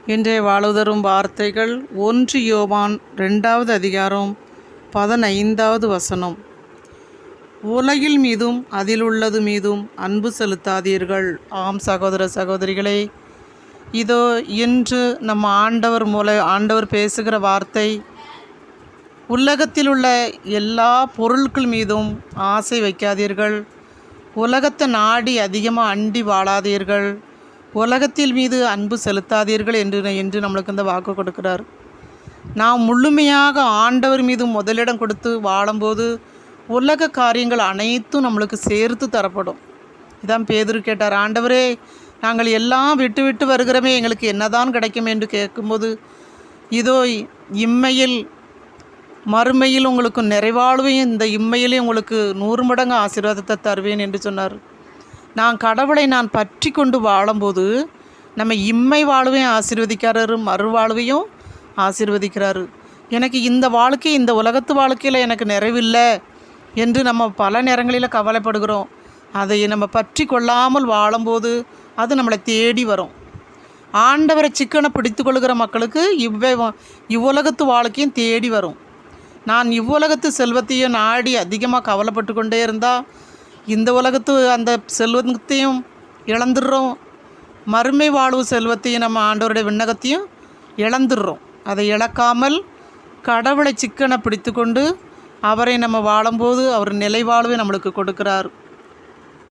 இன்றைய வாழ்வுதரும் வார்த்தைகள் 1 யோவான் 2வது அதிகாரம் 15வது வசனம். உலகில் மீதும் அதிலுள்ளது மீதும் அன்பு செலுத்தாதீர்கள். ஆம் சகோதர சகோதரிகளே, இதோ இன்று நம்ம ஆண்டவர் பேசுகிற வார்த்தை, உலகத்தில் உள்ள எல்லா பொருட்கள் மீதும் ஆசை வைக்காதீர்கள். உலகத்தை நாடி அதிகமாக அண்டி வாழாதீர்கள். உலகத்தில் மீது அன்பு செலுத்தாதீர்கள் என்று நம்மளுக்கு இந்த வாக்கு கொடுக்கிறார். நாம் முழுமையாக ஆண்டவர் மீது முதலிடம் கொடுத்து வாழும்போது உலக காரியங்கள் அனைத்தும் நம்மளுக்கு சேர்த்து தரப்படும். இதான் பேதுரு கேட்டார், ஆண்டவரே, நாங்கள் எல்லாம் விட்டு விட்டு வருகிறோமே, எங்களுக்கு என்னதான் கிடைக்கும் என்று கேட்கும்போது, இதோ இம்மையில் மறுமையில் உங்களுக்கு நிறைவாழ்வையும் இந்த இம்மையிலே உங்களுக்கு 100 மடங்கு ஆசீர்வாதத்தை தருவேன் என்று சொன்னார். கடவுளை பற்றி கொண்டு வாழும்போது நம்ம இம்மை வாழ்வையும் ஆசீர்வதிக்கிறாரு, மறுவாழ்வையும் ஆசீர்வதிக்கிறாரு. எனக்கு இந்த வாழ்க்கை, இந்த உலகத்து வாழ்க்கையில் எனக்கு நிறைவில்லை என்று நம்ம பல நேரங்களில் கவலைப்படுகிறோம். அதை நம்ம பற்றி கொள்ளாமல் வாழும்போது அது நம்மளை தேடி வரும். ஆண்டவரை சிக்கனை பிடித்து கொள்கிற மக்களுக்கு இவ்வுலகத்து வாழ்க்கையும் தேடி வரும். நான் இவ்வுலகத்து செல்வத்தையும் நாடி அதிகமாக கவலைப்பட்டு கொண்டே இருந்தால் இந்த உலகத்து அந்த செல்வத்தையும் இழந்துடுறோம். மறுமை வாழ்வு செல்வத்தையும் நம்ம ஆண்டவருடைய விண்ணகத்தையும் இழந்துடுறோம். அதை இழக்காமல் கடவுளை சிக்கனை பிடித்து கொண்டு அவரை நம்ம வாழும்போது அவர் நிலை வாழ்வை நம்மளுக்கு கொடுக்குறார்.